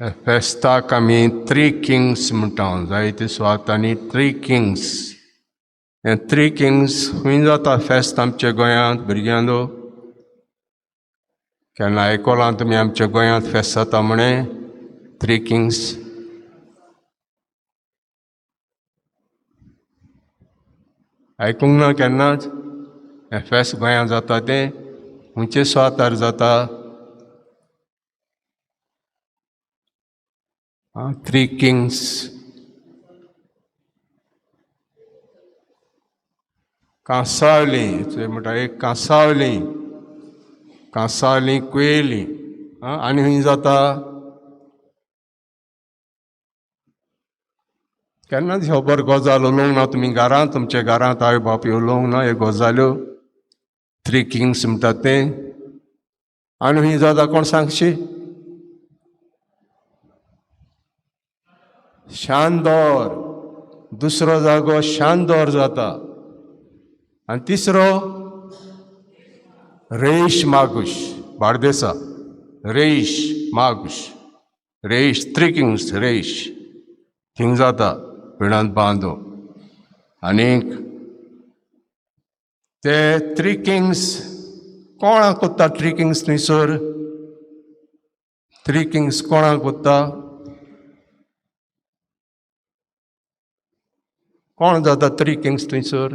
फेस्ताक आमी 3 किंग्स म्हणटा. जायते सुवातांनी 3 किंग्स. हे 3 किंग्स खंय जाता फेस्त आमच्या गोंयांत भुरग्यांलो? केन्ना आयकोलां तुमी आमच्या गोंयांत फेस्त जाता म्हणे 3 किंग्स? आयकूंक ना केन्नाच? हे फेस्त गोंयांत जाता तें खंयचे सुवातार जाता? 3 किंग्स. कांसावली, थंय म्हणटा एक कांसावली कुयेली. आनी खंय जाता? केन्नाच ह्यो बरो गजाल उलोवंक ना तुमी घरांत, तुमच्या घरांत आवय बापूय उलोवंक ना ह्यो गजाल्यो 3 किंग्स म्हणटा तें. आनी खंय जाता कोण सांगशी? शांदोर. दुसरो जागो शांदोर जाता. आनी तिसरो रेईश मागुश, बार्देसा. रेईश मागुश, रेईश 3 किंग्स रेईश थिंग जाता विणांत बांदो. आनीक ते 3 किंग्स कोणाक कोत्ता? 3 किंग्स थंयसर 3 किंग्स कोणाक कोत्ता? कोण जाता 3 किंग्स थंयसर?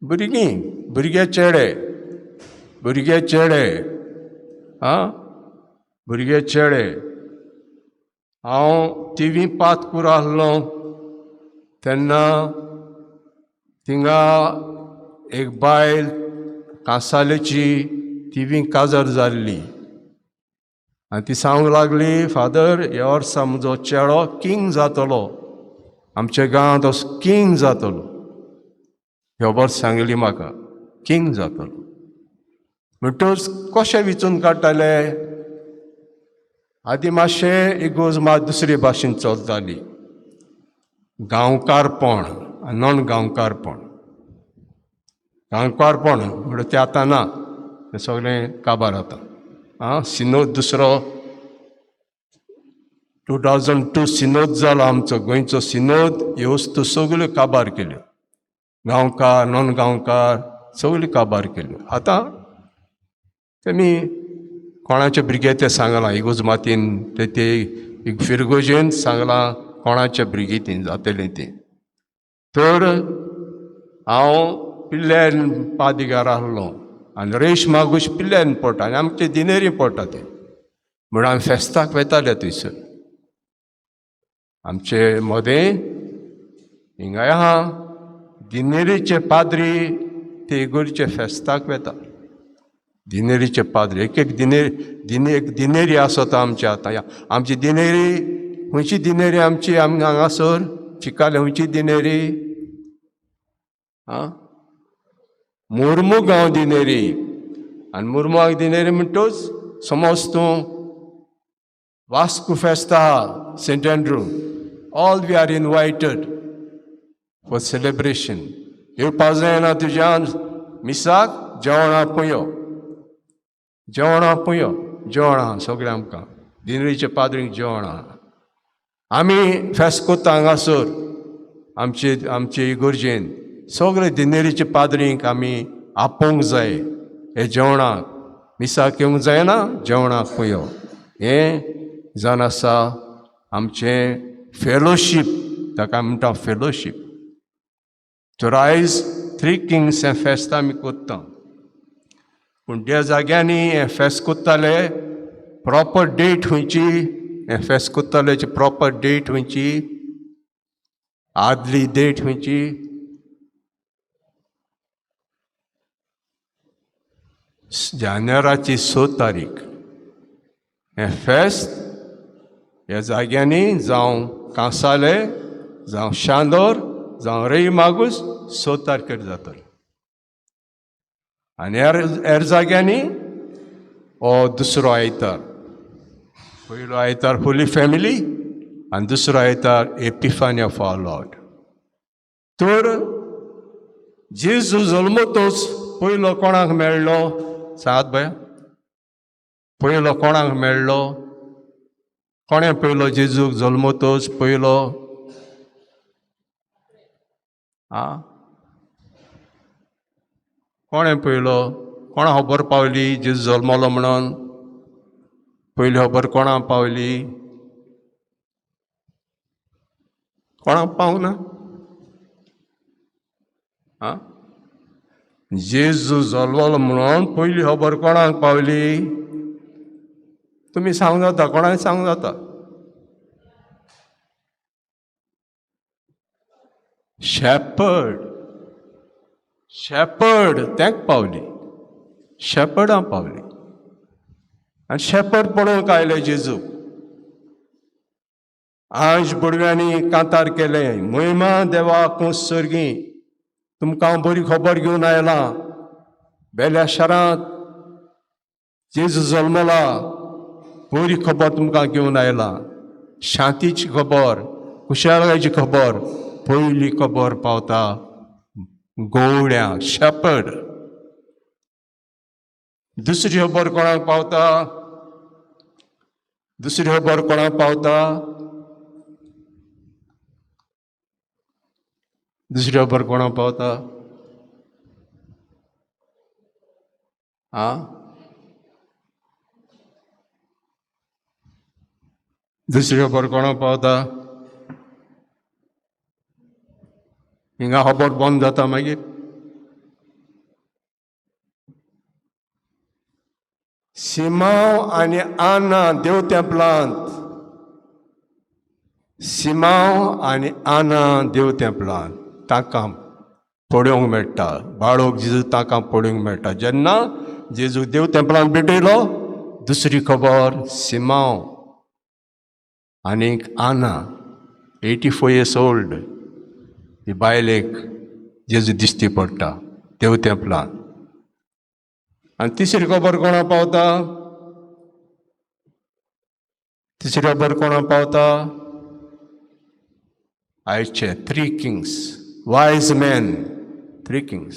भुरगे चेडे. हांव टिवी पातकूर आहलों तेन्ना थिंगा एक बायल कांसालेची टिवीक काजार जाल्ली आनी ती सांगूंक लागली, फादर ह्या वर्सा म्हजो चेडो किंग जातलो, आमच्या गांवांत असो किंग जातलो. ह्यो वर्स सांगली म्हाका किंग जातलो. म्हणटच कशें विचून काडटाले? आदी मातशें इगोज मात दुसरे भाशेन चलताली. गांवकारपण नॉन गांवकारपण. गांवकारपण म्हणटा तें आतां ना, तें सगळें काबार जाता. सिनोद दुसरो 2002 सिनोद जालो आमचो गोंयचो सिनोद. ह्यो वस्तू सगल्यो काबार केल्यो. गांवकार नॉन गांवकार सगल्यो काबार केल्यो. आतां तेमी कोणाचे भुरगे ते सांगलां इगोज मातीन ते फिरगोजेन सांगलां कोणाचे भुरगीं तीं जातलीं तीं. तर हांव पिल्ल्यान पाद्रिगार आहलों आनी रेश मागुश पिल्ल्यान पडटा आनी आमचे दिनेरी पडटा ते. म्हण आमी फेस्ताक वेताले थंयसर. आमचे मोदें हिंगाय आहा दिनेरीचे पाद्री ते इगोर्जेचे फेस्ताक वेता. दिनेरीचे पाद्री एक दिनेरी आसता आमचे. आतां आमची दिनेरी खंयची दिनेरी आमची हांगासर चिकाले खंयची दिनेरी? मुर्मुगांव दिनेरी. आनी मुर्मुगांव दिनेरी म्हणटच समज तूं वास्को फेस्त आहा Saint Andrew, all we are invited for celebration. येवपा जायना तुज्यान मिसाक जेवणां पुंयो. जेवणां सगळें आमकां दिनेरीचे पाद्रींक जेवणां. आमी फेस्त कोत्ता हांगासर आमचे इगोर्जेन सगळे दिनेरीचे पाद्रींक आमी आपोवंक जाय. हे जेवणाक मिसाक येवंक जायना, जेवणाक पुंयो. हें जावन आसा आमचें फेलोशीप. ताका म्हणटा फेलोशीप. तर आयज 3 किंग्स हें फेस्त आमी कोत्ता. पूण त्या जाग्यांनी हें फेस्त कोत्ताले प्रॉपर डेट खंयची? हें फेस्त कोत्ताल्याची प्रॉपर डेट खंयची? आदली डेट खंयची? जानेवाराची 6 तारीख. हें फेस्त ह्या जाग्यांनी जावं कांसाले जावं शांदोर जावं रेई मागूस 6 तारखेर जातलें. आनी हेर जाग्यांनी हो दुसरो आयतार. पयलो आयतार होली फॅमिली आनी दुसरो आयतार एपिफानी ऑफ आवर लॉर्ड. तर जेजू जल्मतोच पयलो कोणाक मेळ्ळो? सांगात भया, पयलो कोणाक मेळ्ळो? कोणें पयलो जेजूक जल्मतोच पयलो? कोणें पयलो? कोणा खबर पावली जेजू जल्मलो म्हणून? पयली खबर कोणाक पावली? कोणाक पावना? जेजू जल्मलो म्हणून पयली खबर कोणाक पावली? तुमी सांगूं जाता, कोणाक सांगूं जाता. शेपर्ड, शेपर्ड तेंक पावली, शेपर्डां पावली. आनी शेपर्ड पळोवंक आयले जेजू. आंज बुडव्यांनी कांतार केलें, महिमा देवा कुंस सर्गी, तुमकां बरी खबर घेवन आयलां. बेल्या शारांत जेजू जल्मला, बरी खबर तुमकां घेवन आयलां. शांतीची खबर, खुशालकायची खबर, पयली खबर पावता गवळ्यांक, शेपर्ड. दुसरी खबर कोणाक पावता? दुसरी खबर कोणाक पावता? दुसरी खबर कोणाक पावता? दुसरी खबर कोणाक पावता? हिंगा खबर बंद जाता मागीर. सिमांव आनी आना देव तेंपलांत, सिमांव आनी आना देव तेंपलांत तांकां पळोवंक मेळटा. बाळोक जेजू तांकां पळोवंक मेळटा. जेन्ना जेजू देव तेंपलांत भेटयलो, दुसरी खबर सिमांव आनीक आना 84 years old ही बायलेक जेजू दिश्टी पडटा देव तेंपलांत. आनी तिसरी खबर कोणाक पावता? तिसरी खबर कोणाक पावता? आयचे 3 kings, वायज मॅन, 3 kings.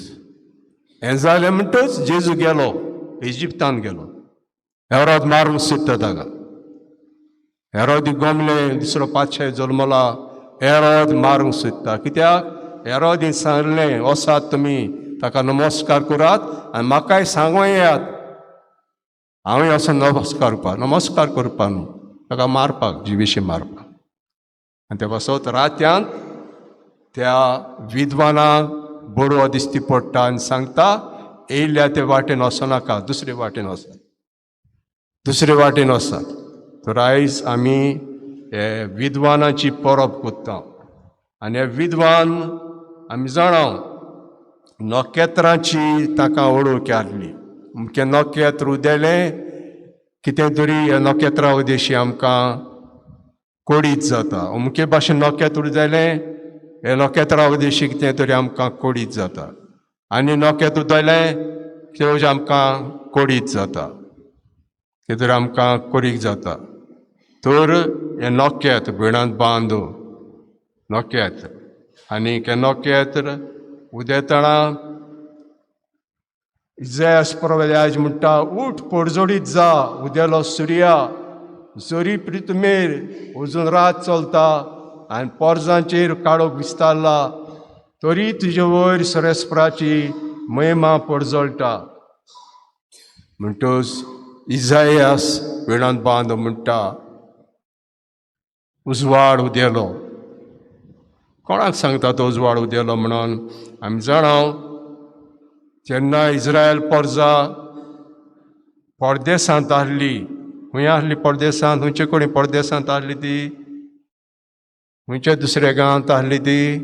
हें जालें म्हणटच जेजू गेलो इजिप्तान गेलो. हेरोद मारूंक सोदता ताका. हेरोद गोमले दुसरो पातशाय जल्मला. हेरोद मारूंक सोदता. कित्याक? हेरोदीन सांगलें, वसात तुमी ताका नमस्कार करात आनी म्हाकाय सांगूं येयात. हांवूय असो नमस्कार करपा न्हू, ताका मारपाक, जिवेशी मारपाक. आनी ते बसत रात्यांत त्या विद्वानाक बडवो दिश्टी पडटा आनी सांगता, येयल्या ते वाटेन वचनाका, दुसरे वाटेन वचात, दुसरे वाटेन वचात. तर आयज आमी हे विद्वानाची परब करता. आनी हे विद्वान आमी जाणाव नखेत्राची ताका वळख हाडली. अमकें नखेत्र उदेलें, कितें तरी हे नखेत्रा उदेशी आमकां कोडीत जाता. अमके भाशेन नखेत्र उदेलें, हे नखेत्रा उदेशी कितें तरी आमकां कोडीत जाता. आनी नखेत्र उदेलें तें आमकां कोडीत जाता, कितें तरी आमकां कोरीक जाता. तर हे नखेत्र भिणांत बांदू नखेत्र. आनीक हे नखेत्र उदेतना इजायास प्रवादी आयज म्हणटा, उठ पडजोडीत जा, उदेलो सुर्या जोरी प्रितमेर अजून रात चलता आनी पोरजांचेर काळोख विस्तारला, तरी तुजे वयर सरेस्पराची महिमा पडजोळटा. म्हणटच इजायास भिणांत बांद म्हणटा, उजवाड उदेलो. कोणाक सांगता तो उजवाड उदेलो म्हणून? आमी जाणाव जेन्ना इज्रायल परजा परदेसांत आहली, खंय आहली परदेसांत? खंयचे कोणी परदेसांत आहली ती? खंयच्या दुसऱ्या गांवांत आहली ती?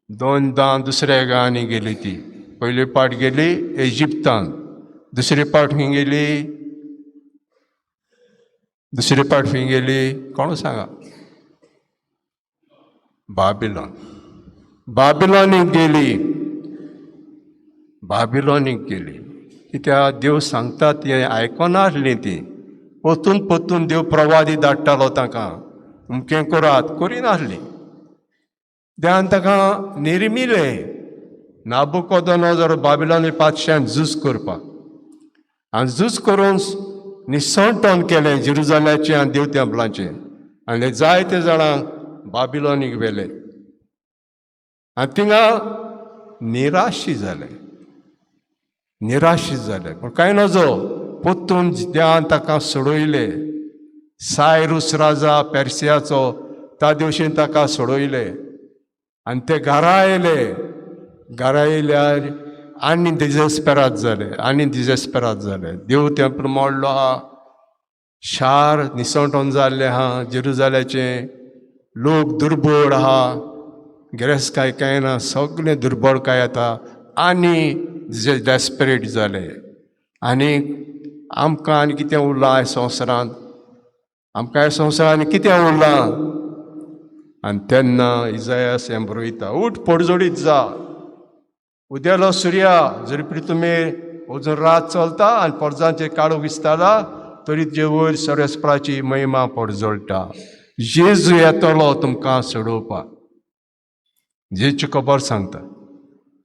दोनदां दुसऱ्या गांवांनी गेली ती. पयली पाट गेली इजिप्तान, दुसरी पाट खंय गेली? दुसरी पाट खंय गेली? कोण सांगा? बाबिलोन. बाबिलोनीक गेली, बाबिलोनीक गेली. कित्याक देव सांगता ती आयकोना आसली ती. पोतून पोतून देव प्रवादी धाडटालो तांकां, अमकें करात, करिनासली. देवान ताका निर्मिलें नाबुकोदोनोजर बाबिलोनी पातशान झूज करपाक आनी झूज करून निसंतोन केलें जेरुजाल्याचें आनी देव तेंपलाचें आनी जायते जाणांक बाबिलोनीक व्हेले आनी थिंगा निराशी जाले पूण कांय नजो पोत्तून देवान ताका सोडयलें सायरूस राजा पेर्सियाचो त्या दिवशीन ताका सोडयलें आनी ते घरा येयल्यार आनी डिजेस्पेराद जाले देव तेंपल मोडलो आहा शार निसंटोन जाल्लें आहा जेरुजाल्याचें लोक दुर्बळ आहा गिरेस्तकाय कांय ना सगळें दुर्बळकाय येता आनी डेस्परेट जाले आनी आमकां आनी कितें उरलां ह्या संवसारांत आमकां ह्या संवसारांत कितें उरलां आनी तेन्ना इजायास हें बरयता उठ पडजोडीत जा उदेलो सुर्या जरी परी तुमी अजून रात चलता आनी पर्जांचेर काळो विस्तारला तरी जे वयर सरस्वराची महिमा पडजोडटा जेजू येतलो तुमकां सोडोवपाक जेची खबर सांगता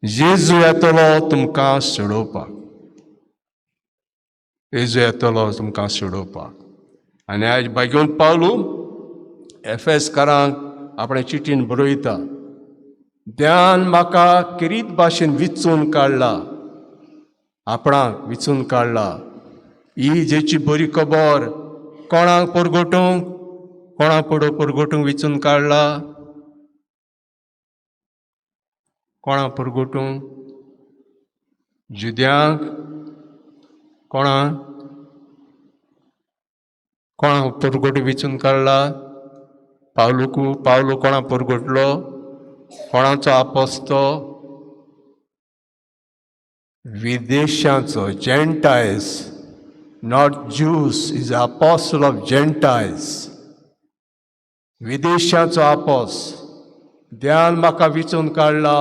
जेजू येतलो तुमकां सोडोवपाक जेजू येतलो तुमकां सोडोवपाक आनी आयज बेगीन पावलू एफेसकारांक आपणे चिठीन बरयता देवान म्हाका किरीत भाशेन विचून काडला आपणाक विचून काडला ही जेची बरी खबर कोणाक परगोटूंक विचून काडला कोणाक परगोटूंक जुद्यांक कोणाक परगोटूंक विचून काडला पावलू कोणाक परगोटलो कोणाचो आपोस्तो विदेशाचो Gentiles not Jews is apostle of Gentiles विदेशाचो आपोस देवान म्हाका विचून काडला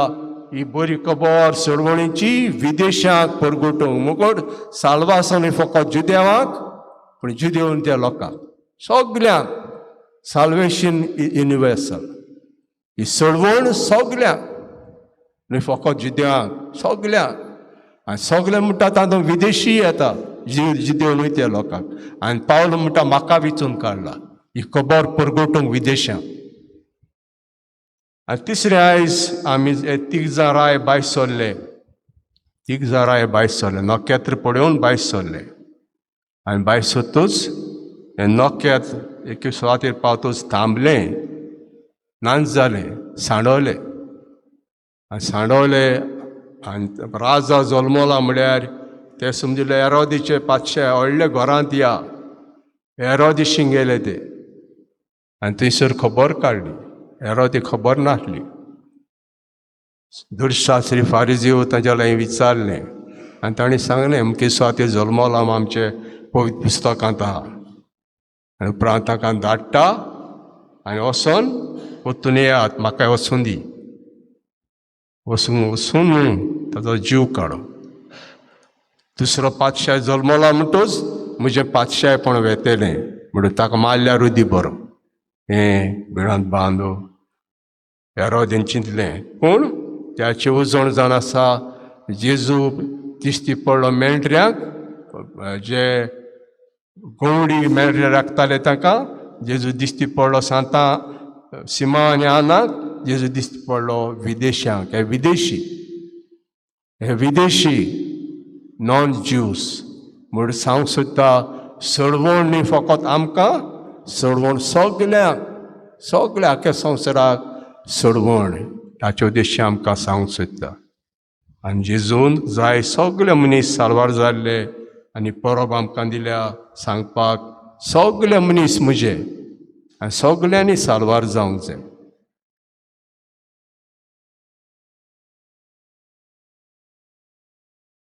ही बरी खबर सोडवणीची विदेशांत परगोटूंक मुगोट साल्वासन फकत जुदेवांक पूण जुदेवन त्या लोकांक सगल्यांक साल्वेशन युनिवर्सल ही सोडवण सगल्यांक न्ही फकत जुदेवांक सगल्यांक आनी सगळे म्हणटा तातूंत विदेशी येता जुदेवन वयता लोकांक आनी पावलो म्हणटा म्हाका विचून काडला ही खबर परगोटूंक विदेशांक आनी तिसरें आयज आमी तीग जाण राय भायर सरले नखेत्र पळोवन भायर सरले आनी भायर सरतूच हें नखेत्र एके सुवातेर पावतूच थांबलें नांच जालें सांडवलें आनी राजा जल्मला म्हळ्यार ते समजिल्ले हेरोदीचे पातशे व्हडले घरांत या हेरोदेशीक गेले ते आनी थंयसर खबर काडली हेरोदी खबर नासली दुर्शास्त्री फारिजीव तांच्या लागीं विचारलें आनी ताणें सांगलें अमके सुवातेर जल्मला आमचे पवित्र पुस्तकांत आहा आनी उपरांत ताका धाडटा आनी वचोन वतून येयात म्हाका वचून दी वचून ताचो जीव काडो दुसरो पातशाय जल्मला म्हणटूच म्हजें पातशायपण वेतेलें म्हणून ताका मारल्यारूय दी बरो हें बिळांत बांदो हेरोदेन चिंतलें पूण त्याचें उजवण जावन आसा जेजू दिश्टी पडलो मेळट्र्यांक जे गोंवडी मेळट्रे राखताले ताका जेजू दिश्टी पडलो सांता सिमा आनी आनाक जेजू दिश्टी पडलो विदेशांक हे विदेशी नॉन ज्यूस म्हूण सांगूंक सोदता सोडवण न्ही फकत आमकां सोडवण सगळ्या आख्या संवसाराक सोडवण ताचे उद्देश आमकां सांगूंक सोदता आनी जेजून जाय सगळे मनीस साल्वार जाल्ले आनी परब आमकां दिल्या सांगपाक सगळे मनीस म्हजे आनी सगळ्यांनी साल्वार जावंक जाय